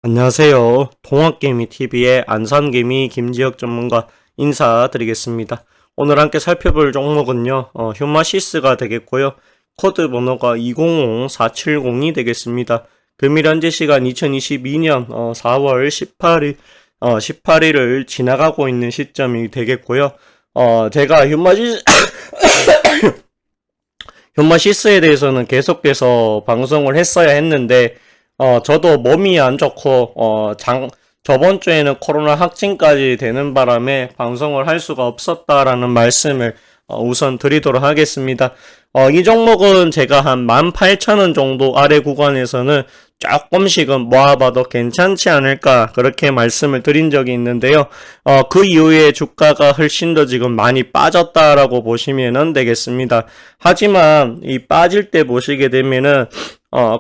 안녕하세요. 동학개미TV의 안산개미 김지혁 전문가 인사드리겠습니다. 오늘 함께 살펴볼 종목은요, 휴마시스가 되겠고요. 코드 번호가 205470이 되겠습니다. 금일 현재 시간 2022년 4월 18일을 지나가고 있는 시점이 되겠고요. 제가 휴마시스에 대해서는 계속해서 방송을 했어야 했는데, 저도 몸이 안 좋고, 저번 주에는 코로나 확진까지 되는 바람에 방송을 할 수가 없었다라는 말씀을 우선 드리도록 하겠습니다. 이 종목은 제가 한 18,000원 정도 아래 구간에서는 조금씩은 모아봐도 괜찮지 않을까 그렇게 말씀을 드린 적이 있는데요. 그 이후에 주가가 훨씬 더 지금 많이 빠졌다라고 보시면 되겠습니다. 하지만 이 빠질 때 보시게 되면은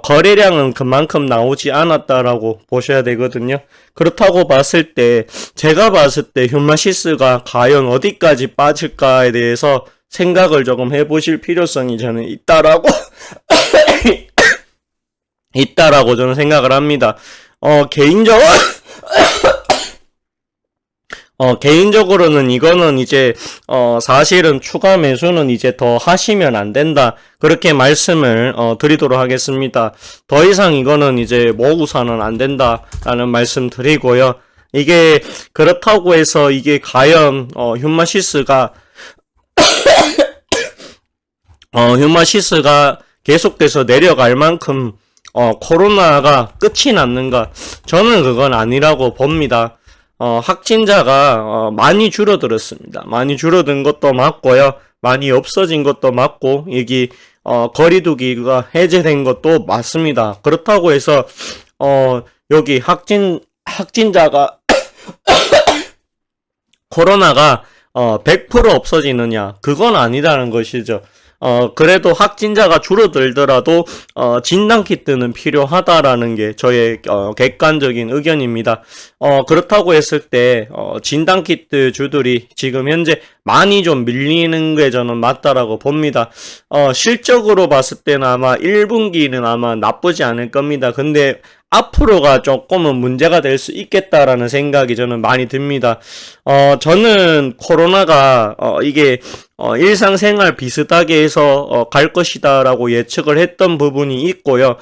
거래량은 그만큼 나오지 않았다라고 보셔야 되거든요. 그렇다고 봤을 때 제가 봤을 때 휴마시스가 과연 어디까지 빠질까에 대해서 생각을 조금 해보실 필요성이 저는 있다라고 저는 생각을 합니다. 개인적으로는 이거는 이제 사실은 추가 매수는 이제 더 하시면 안 된다 그렇게 말씀을 드리도록 하겠습니다. 더 이상 이거는 이제 모으사는 안 된다라는 말씀 드리고요. 이게 그렇다고 해서 이게 과연 휴마시스가 계속돼서 내려갈 만큼 코로나가 끝이 났는가? 저는 그건 아니라고 봅니다. 확진자가 많이 줄어들었습니다. 많이 줄어든 것도 맞고요. 많이 없어진 것도 맞고 여기 거리두기가 해제된 것도 맞습니다. 그렇다고 해서 여기 확진자가 코로나가 100% 없어지느냐? 그건 아니다는 것이죠. 그래도 확진자가 줄어들더라도 진단키트는 필요하다라는 게 저의 객관적인 의견입니다. 그렇다고 했을 때 진단키트 주들이 지금 현재 많이 좀 밀리는 게 저는 맞다라고 봅니다. 실적으로 봤을 때는 아마 1분기는 아마 나쁘지 않을 겁니다. 근데 앞으로가 조금은 문제가 될 수 있겠다라는 생각이 저는 많이 듭니다. 저는 코로나가 이게 일상생활 비슷하게 해서 갈 것이다라고 예측을 했던 부분이 있고요.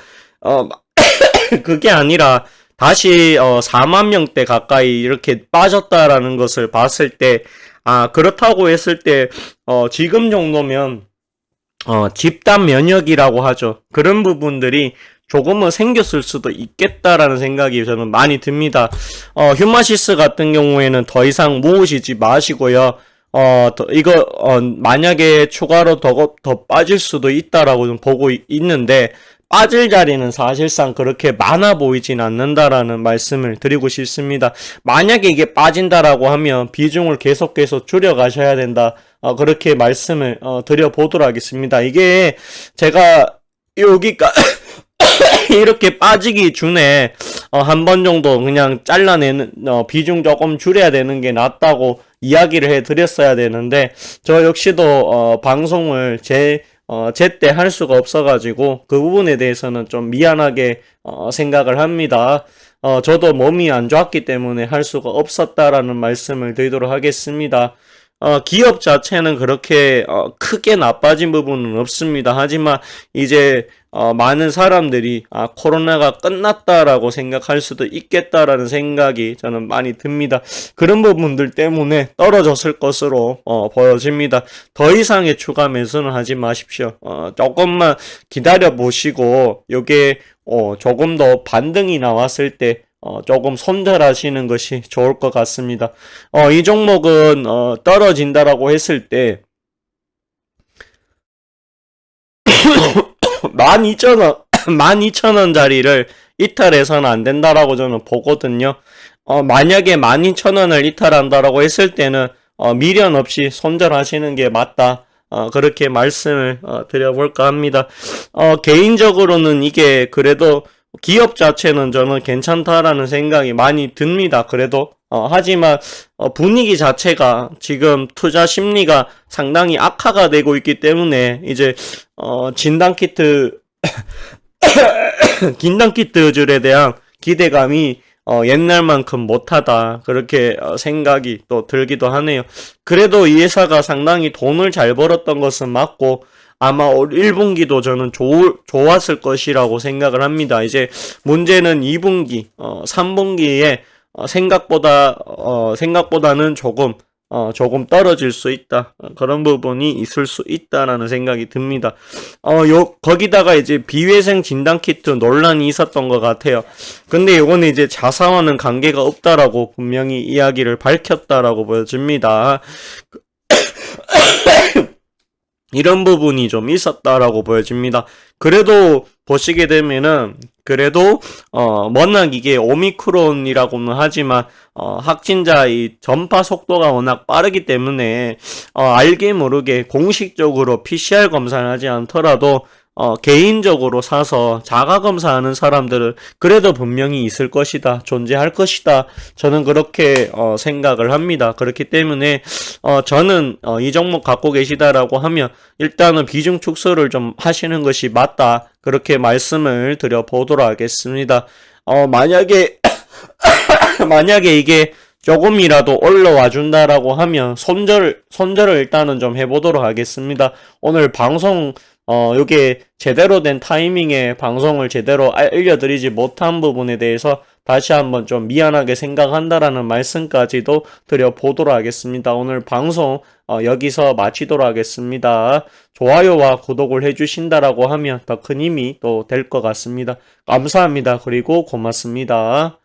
그게 아니라 다시 4만 명대 가까이 이렇게 빠졌다라는 것을 봤을 때 그렇다고 했을 때 지금 정도면 집단 면역이라고 하죠. 그런 부분들이 조금은 생겼을 수도 있겠다라는 생각이 저는 많이 듭니다. 휴마시스 같은 경우에는 더 이상 모으시지 마시고요. 만약에 추가로 더 빠질 수도 있다라고 좀 보고 있는데, 빠질 자리는 사실상 그렇게 많아 보이진 않는다라는 말씀을 드리고 싶습니다. 만약에 이게 빠진다라고 하면 비중을 계속해서 줄여가셔야 된다. 그렇게 말씀을 드려보도록 하겠습니다. 이게 제가 여기가 이렇게 빠지기 전에 한 번 정도 그냥 잘라내는 비중 조금 줄여야 되는 게 낫다고 이야기를 해드렸어야 되는데 저 역시도 방송을 제때 할 수가 없어가지고 그 부분에 대해서는 좀 미안하게 생각을 합니다. 저도 몸이 안 좋았기 때문에 할 수가 없었다라는 말씀을 드리도록 하겠습니다. 기업 자체는 그렇게 크게 나빠진 부분은 없습니다. 하지만 이제 많은 사람들이 코로나가 끝났다라고 생각할 수도 있겠다라는 생각이 저는 많이 듭니다. 그런 부분들 때문에 떨어졌을 것으로 보여집니다. 더 이상의 추가 매수는 하지 마십시오. 조금만 기다려 보시고 요게 조금 더 반등이 나왔을 때 조금 손절하시는 것이 좋을 것 같습니다. 이 종목은 떨어진다라고 했을 때 12,000원짜리를 이탈해서는 안 된다라고 저는 보거든요. 만약에 12,000원을 이탈한다라고 했을 때는 미련 없이 손절하시는 게 맞다. 그렇게 말씀을 드려볼까 합니다. 개인적으로는 이게 그래도 기업 자체는 저는 괜찮다라는 생각이 많이 듭니다. 그래도 하지만 분위기 자체가 지금 투자 심리가 상당히 악화가 되고 있기 때문에 이제 진단키트 진단키트줄에 대한 기대감이 옛날만큼 못하다 그렇게 생각이 또 들기도 하네요. 그래도 이 회사가 상당히 돈을 잘 벌었던 것은 맞고 아마 1분기도 저는 좋았을 것이라고 생각을 합니다. 이제 문제는 2분기, 3분기에 생각보다는 조금 떨어질 수 있다. 그런 부분이 있을 수 있다라는 생각이 듭니다. 거기다가 이제 비위생 진단키트 논란이 있었던 것 같아요. 근데 요거는 이제 자사와는 관계가 없다라고 분명히 이야기를 밝혔다라고 보여집니다. 이런 부분이 좀 있었다라고 보여집니다. 그래도 보시게 되면은 워낙 이게 오미크론이라고는 하지만 확진자의 전파 속도가 워낙 빠르기 때문에 알게 모르게 공식적으로 PCR 검사를 하지 않더라도 개인적으로 사서 자가 검사하는 사람들은 그래도 분명히 있을 것이다, 존재할 것이다. 저는 그렇게 생각을 합니다. 그렇기 때문에 저는 이 종목 갖고 계시다라고 하면 일단은 비중 축소를 좀 하시는 것이 맞다. 그렇게 말씀을 드려보도록 하겠습니다. 만약에 이게 조금이라도 올라와 준다라고 하면 손절을 일단은 좀 해보도록 하겠습니다. 오늘 방송 요게 제대로 된 타이밍에 방송을 제대로 알려드리지 못한 부분에 대해서 다시 한번 좀 미안하게 생각한다라는 말씀까지도 드려보도록 하겠습니다. 오늘 방송 여기서 마치도록 하겠습니다. 좋아요와 구독을 해주신다라고 하면 더 큰 힘이 또 될 것 같습니다. 감사합니다. 그리고 고맙습니다.